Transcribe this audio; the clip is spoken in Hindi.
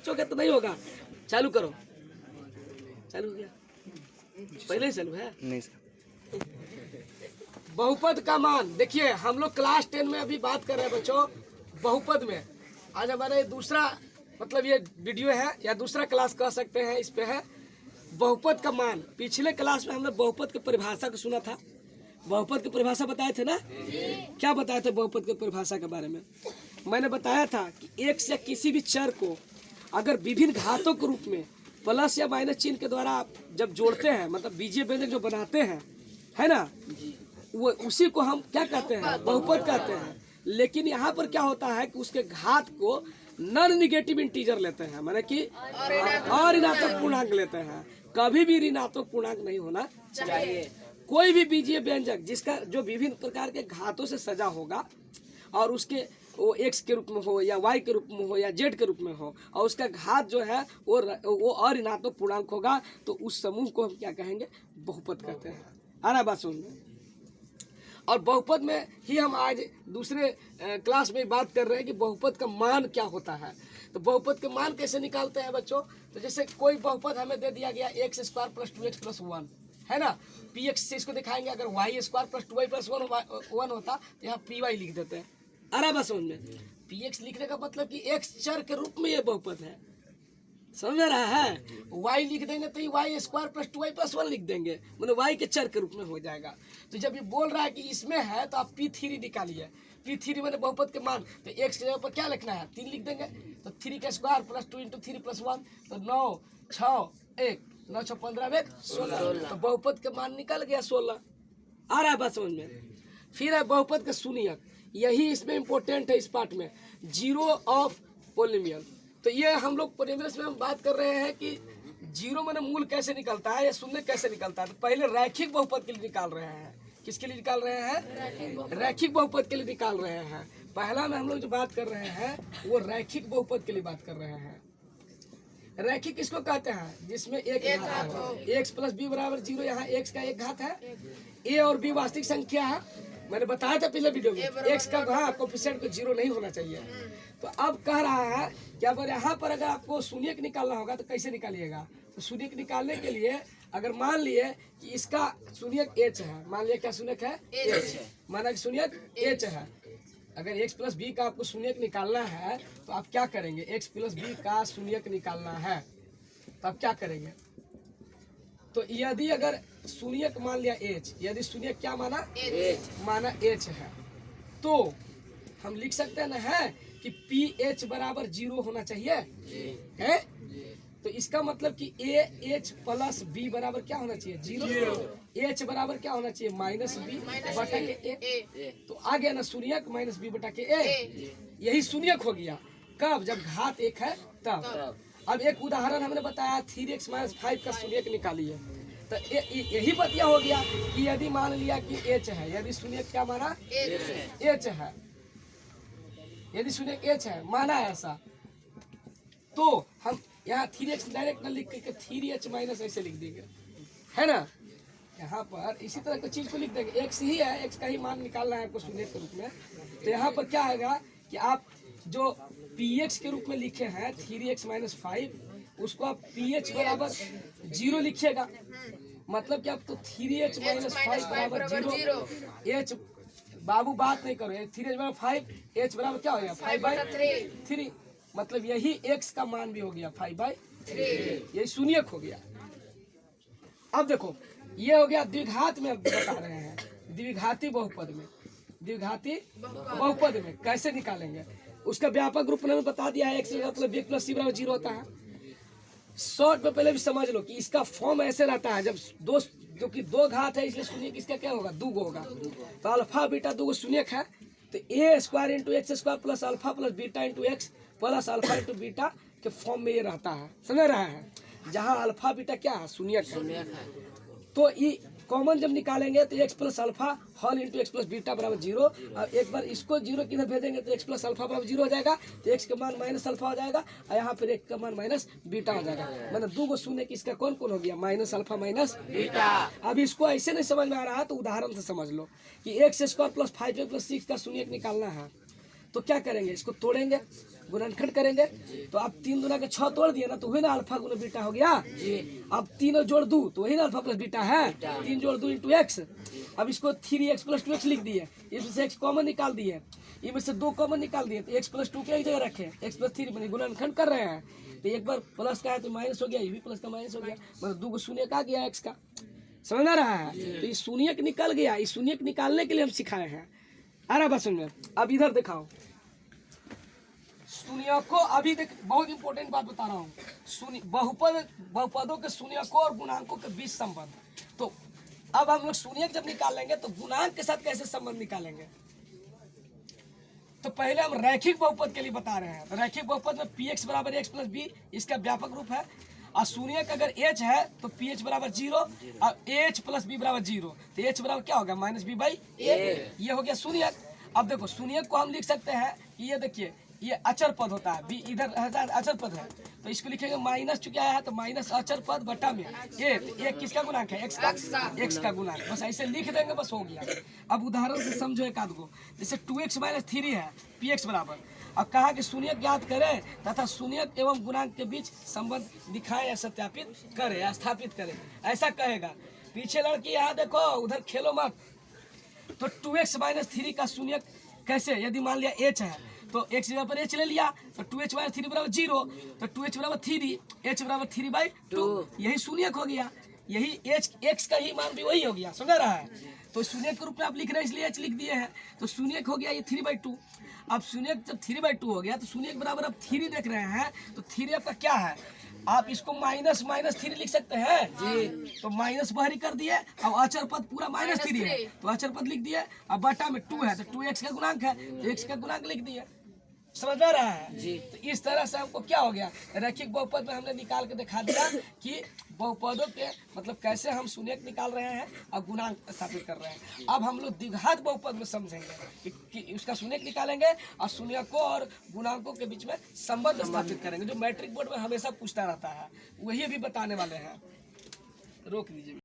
सोचोगे तो नहीं होगा। चालू करो। चालू हो गया? पहले ही चालू है? नहीं सर। बहुपद का मान देखिए, हम लोग क्लास 10 में अभी बात कर रहे हैं बच्चों बहुपद में। आज हमारा दूसरा मतलब ये वीडियो है या दूसरा क्लास कह सकते हैं, इस पे है बहुपद का मान। पिछले क्लास में हमने बहुपद की परिभाषा को सुना था। बहुपद की परिभाषा बताए थे ना? क्या बताए थे बहुपद की परिभाषा के बारे में? मैंने बताया था कि एक से किसी भी चर को अगर विभिन्न घातों के रूप में प्लस या माइनस चिन्ह के द्वारा आप जब जोड़ते हैं, मतलब बीजीय व्यंजक जो बनाते हैं, है ना, वो उसी को हम क्या कहते हैं? बहुपद कहते हैं। लेकिन यहाँ पर क्या होता है कि उसके घात को नॉन निगेटिव इंटीजर लेते हैं, माने कि और ऋणात्मक पूर्णांक लेते हैं। कभी भी ऋणात्मक पूर्णांक नहीं होना चाहिए। कोई भी बीजीय व्यंजक जिसका जो विभिन्न प्रकार के घातों से सजा होगा और उसके वो x के रूप में हो या y के रूप में हो या z के रूप में हो और उसका घात जो है वो अऋणात्मक पूर्णांक होगा, तो उस समूह को हम क्या कहेंगे? बहुपद कहते हैं। आ रहा बात समझ में? और बहुपद में ही हम आज दूसरे क्लास में बात कर रहे हैं कि बहुपद का मान क्या होता है। तो बहुपद के मान कैसे निकालते हैं बच्चों? तो जैसे कोई बहुपद हमें दे दिया गया x square plus 2x plus 1, है ना, px से इसको दिखाएंगे। अगर y square plus 2y plus 1 होता तो यहाँ py लिख देते हैं। अरे बस समझ में? px लिखने का मतलब कि x चर के रूप में ये बहुपद है, समझ रहा है? y लिख देंगे तो y square plus 2y plus 1 लिख देंगे, मतलब y के चर के रूप में हो जाएगा। तो जब ये बोल रहा है कि इसमें है तो आप p3 निकालिए। p3 मैंने बहुपद के मान, तो x के जगह पर क्या लिखना है? 3 लिख देंगे। तो 3 का स्क्वायर प्लस 2 इंटू 3 प्लस 1, तो 9 6 1 9 6 15 16, तो बहुपद के मान निकल गया 16। आ रहा है बात समझ में? फिर है बहुपद का शून्यक, यही इसमें इम्पोर्टेंट है इस पार्ट में, जीरो ऑफ पोलिनोमियल। तो ये हम लोग पोलिनोमियल्स में हम बात कर रहे हैं कि जीरो माने मूल कैसे निकलता है या शून्य कैसे निकलता है। तो पहले रैखिक बहुपद के लिए निकाल रहे हैं। किसके लिए निकाल रहे हैं? रैखिक बहुपद के लिए निकाल रहे हैं। पहला में हम लोग जो बात कर रहे हैं वो रैखिक बहुपद के लिए बात कर रहे हैं। रैखिक किसको कहते हैं? जिसमें एक घात है। x प्लस बी बराबर 0, यहाँ x का एक घात है, a और b वास्तविक संख्या है। मैंने बताया था पिछले वीडियो में x का घात कोफिशिएंट को 0 नहीं होना चाहिए। तो अब कह रहा है कि अब यहाँ पर अगर आपको शून्यक निकालना होगा तो कैसे निकालिएगा? तो शून्यक निकालने के लिए अगर मान लिए कि इसका शून्यक h है, मान लिया क्या शून्यक है? h, माना कि शून्यक h है। अगर x प्लस बी का आपको शून्यक निकालना है तो आप क्या करेंगे? x प्लस बी का शून्यक निकालना है तो आप क्या करेंगे? तो यदि अगर शून्यक मान लिया h, यदि शून्यक क्या माना? h माना h है, तो हम लिख सकते हैं ना है कि ph बराबर 0 होना चाहिए, है? तो इसका मतलब कि AH प्लस B बराबर क्या होना चाहिए? 0। H बराबर क्या होना चाहिए? माइनस B बटा के A। तो आ गया ना शून्यक माइनस B बटा के A, यही शून्यक हो गया। कब? जब घात 1 है तब। अब एक उदाहरण हमने बताया 3x माइनस 5 का शून्यक निकालिए। तो यही बतिया हो गया कि यदि मान लिया कि H है, यदि शून्यक क्या माना? H है, यदि शून्यक H है माना ऐसा, तो हम यहाँ 3x डायरेक्ट न लिख के 3h माइनस ऐसे लिख देंगे, है ना? यहाँ पर इसी तरह की चीज को लिख देंगे। x ही है, x का ही मान निकालना है आपको शून्य के रूप में। तो यहाँ पर क्या आएगा कि आप जो px के रूप में लिखे हैं 3x माइनस 5, उसको आप ph बराबर 0 लिखिएगा। मतलब कि आप तो 3h माइनस 5 बराबर 0, h बाबू बात नहीं करो, 3h बराबर 5, h बराबर क्या हो गया? 5/3। मतलब यही x का मान भी हो गया 5/3, यही शून्यक हो गया। अब देखो ये हो गया द्विघात में, बता रहे हैं द्विघाती बहुपद में। द्विघाती बहुपद में कैसे निकालेंगे उसका व्यापक रूप में बता दिया है। x मतलब b प्लस c बराबर 0 होता है। शॉर्ट में पहले भी समझ लो कि इसका फॉर्म ऐसे रहता है, जब जो कि दो घात है इसलिए शून्यक इसका क्या होगा? 2 होगा। तो अल्फा बीटा 2 शून्यक है, तो a square into x square plus alpha plus beta into x plus alpha into beta के फॉर्म में ये रहता है। समझ रहा है? जहाँ अल्फा बीटा क्या है? शून्यक है। तो ये कॉमन जब निकालेंगे तो x plus alpha whole into x plus beta बराबर 0। और एक बार इसको 0 किधर भेजेंगे तो x प्लस अल्फा बराबर 0 हो जाएगा, तो x का मान माइनस अल्फा हो जाएगा और यहाँ पर x का मान माइनस बीटा हो जाएगा। मतलब 2 शून्य किसका कौन कौन हो गया? Minus alpha minus beta. अब इसको ऐसे नहीं समझ में आ रहा है तो उदाहरण से समझ लो कि x स्क्वायर प्लस 5 प्लस 6 का शून्य निकालना है। तो क्या करेंगे? इसको तोड़ेंगे, गुणनखंड करेंगे तो आप 3 दूना के 6 तोड़ दिए ना, तो वही ना अल्फा गुना बीटा हो गया। अब 3 जोड़ दूं तो वही ना अल्फा प्लस बीटा है। 3 जोड़ दूं इंटू एक्स। अब इसको 3x प्लस 2x लिख दिए, इसमें से x कॉमन निकाल दिए, इनमें से 2 कॉमन निकाल दिए, तो x प्लस 2 के एक जगह रखे, x प्लस 3 बने, गुणनखंड कर रहे हैं तो एक बार प्लस का है तो माइनस हो गया, ये भी प्लस का माइनस हो गया, मतलब 2 को शून्य का गया x का। समझ आ रहा है? तो इस शून्य निकल गया, इस शून्य निकालने के लिए हम सिखाए हैं। आ रहा बात समझ में? अब इधर दिखाओ शून्य को, अभी देख बहुत इंपॉर्टेंट बात बता रहा हूँ, शून्य बहुपदों के शून्यकों और गुणांकों के बीच संबंध। तो अब हम लोग शून्य जब निकालेंगे तो गुणांक के साथ कैसे संबंध निकालेंगे। तो पहले हम रैखिक बहुपद के लिए बता रहे हैं। तो रैखिक बहुपद में px बराबर x प्लस बी इसका व्यापक रूप है, और शून्य का अगर h है तो ph बराबर 0 और h प्लस बी बराबर 0, तो h बराबर क्या होगा माइनस बी बाई ए, ये हो गया शून्य। अब देखो शून्य को हम लिख सकते हैं, ये देखिए ये अचर पद होता है, बी इधर अचर पद है तो इसको लिखेंगे माइनस, चूंकि आया है तो माइनस अचर पद बटा में ये किसका गुणांक है, एक्स का गुणांक, बस ऐसे लिख देंगे बस हो गया। अब उदाहरण से समझो एक आध को, जैसे 2x माइनस 3 है px बराबर, अब कहा कि शून्य ज्ञात करें तथा शून्य एवं गुणांक के बीच संबंध दिखाएं या सत्यापित करें या स्थापित करें, ऐसा कहेगा। पीछे लड़की यहाँ देखो, उधर खेलो मत। तो 2x माइनस 3 का शून्य कैसे, यदि मान लिया h है तो x जगह पर h ले लिया, तो 2h माइनस 3 बराबर 0, तो 2h बराबर 3, h बराबर 3/2, यही शून्य हो गया, यही x का ही मान भी वही हो गया। समझ रहा है? तो शून्य के रूप में आप लिख रहे हैं इसलिए h लिख दिए हैं, तो शून्य हो गया ये 3/2। अब शून्य जब 3/2 हो गया तो शून्य के बराबर अब 3 देख रहे हैं, तो 3 आपका क्या है, आप इसको माइनस 3 लिख सकते हैं जी। तो माइनस बाहरी कर दिए, अब अचर पद पूरा -3 है तो अचर पद लिख दिए, अब बटा में 2 है तो 2x का गुणांक है तो x का गुणांक लिख दिए। समझ में रहा है जी? तो इस तरह से हमको क्या हो गया, रैखिक बहुपद में हमने निकाल के दिखा दिया कि बहुपदों के मतलब कैसे हम शून्य निकाल रहे हैं और गुणांक स्थापित कर रहे हैं। अब हम लोग द्विघात बहुपद में समझेंगे कि उसका शून्य निकालेंगे और शून्यकों और गुणांकों के बीच में संबंध स्थापित करेंगे, जो मैट्रिक बोर्ड में हमेशा पूछता रहता है, वही अभी बताने वाले हैं। रोक दीजिए।